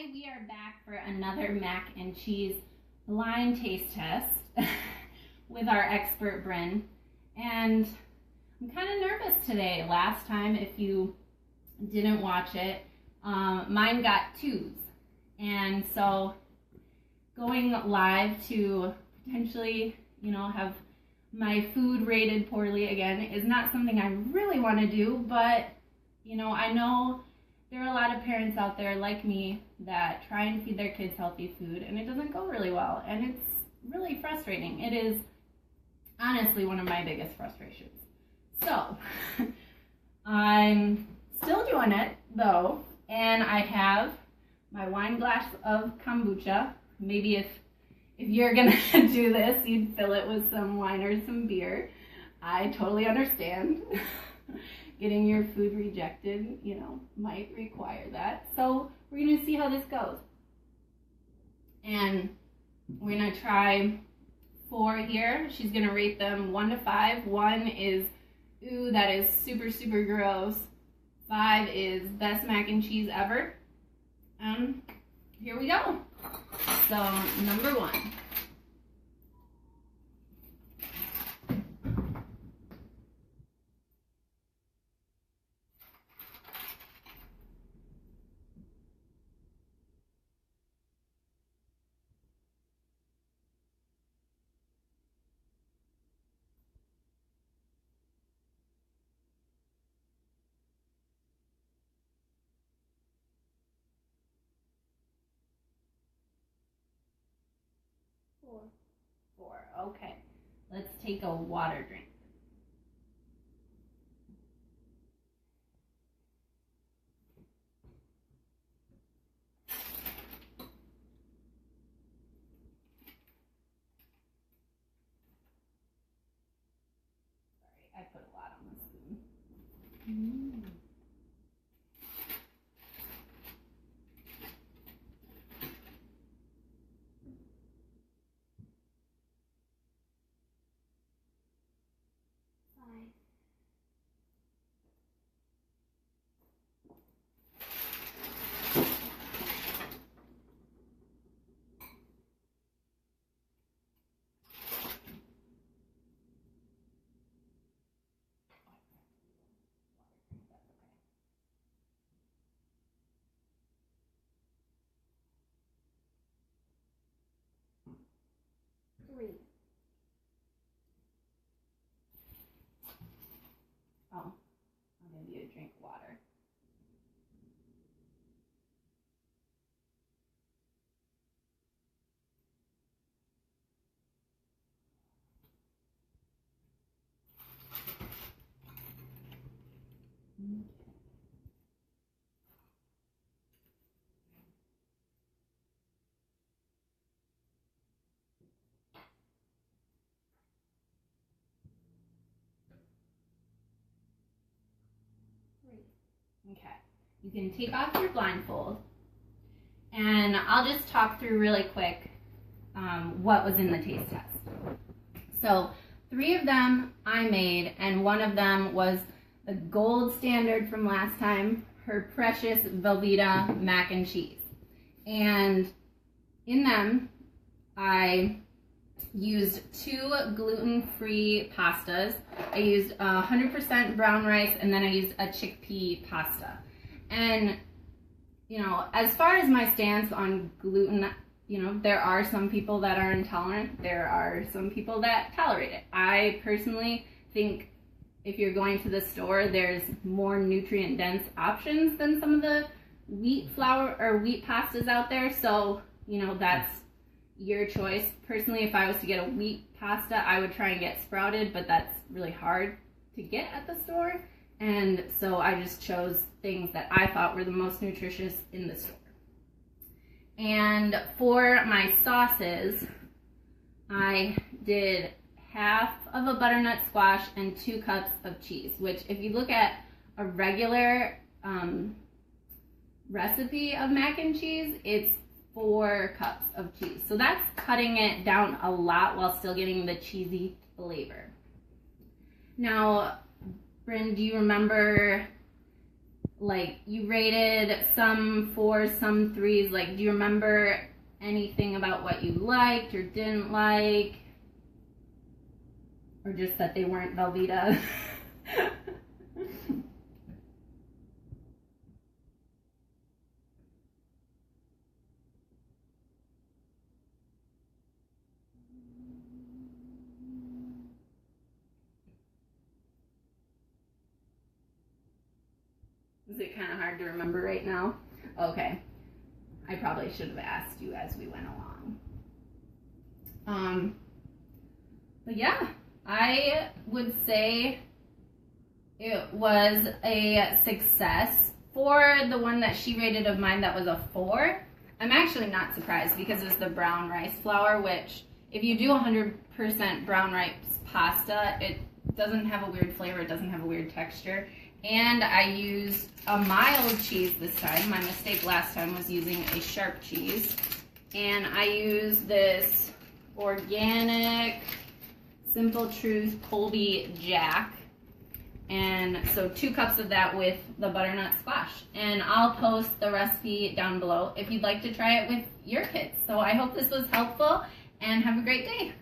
Hi, we are back for another mac and cheese blind taste test with our expert Bryn. And I'm kind of nervous today. Last time, if you didn't watch it, mine got 2s. And so going live to potentially, have my food rated poorly again is not something I really want to do, but, I know there are a lot of parents out there like me that try and feed their kids healthy food and it doesn't go really well, and it's really frustrating. It is honestly one of my biggest frustrations. So I'm still doing it though, and I have my wine glass of kombucha. Maybe if you're gonna do this, you'd fill it with some wine or some beer. I totally understand. Getting your food rejected, might require that. So we're gonna see how this goes. And we're gonna try 4 here. She's gonna rate them 1 to 5. 1 is, ooh, that is super, super gross. 5 is best mac and cheese ever. Here we go. So number 1. Four. Okay. Let's take a water drink. Sorry, I put a lot on the spoon. Oh, I'll give you a drink of water. Okay, you can take off your blindfold, and I'll just talk through really quick what was in the taste test. So 3 of them I made, and 1 of them was the gold standard from last time, her precious Velveeta mac and cheese. And in them, I used 2 gluten-free pastas. I used 100% brown rice, and then I used a chickpea pasta. And, as far as my stance on gluten, there are some people that are intolerant. There are some people that tolerate it. I personally think if you're going to the store, there's more nutrient-dense options than some of the wheat flour or wheat pastas out there. So, that's your choice. Personally, if I was to get a wheat pasta, I would try and get sprouted, but that's really hard to get at the store. And so I just chose things that I thought were the most nutritious in the store. And for my sauces, I did half of a butternut squash and 2 cups of cheese, which if you look at a regular recipe of mac and cheese, it's 4 cups of cheese. So that's cutting it down a lot while still getting the cheesy flavor. Now, Bryn, do you remember like you rated some 4s, some 3s. Like, do you remember anything about what you liked or didn't like? Or just that they weren't Velveeta? Is it kind of hard to remember right now? Okay. I probably should have asked you as we went along. But yeah, I would say it was a success. For the one that she rated of mine that was a 4, I'm actually not surprised because it's the brown rice flour, which if you do 100% brown rice pasta, it doesn't have a weird flavor, it doesn't have a weird texture. And I used a mild cheese this time. My mistake last time was using a sharp cheese. And I used this organic Simple Truth Colby Jack. And so 2 cups of that with the butternut squash. And I'll post the recipe down below if you'd like to try it with your kids. So I hope this was helpful and have a great day.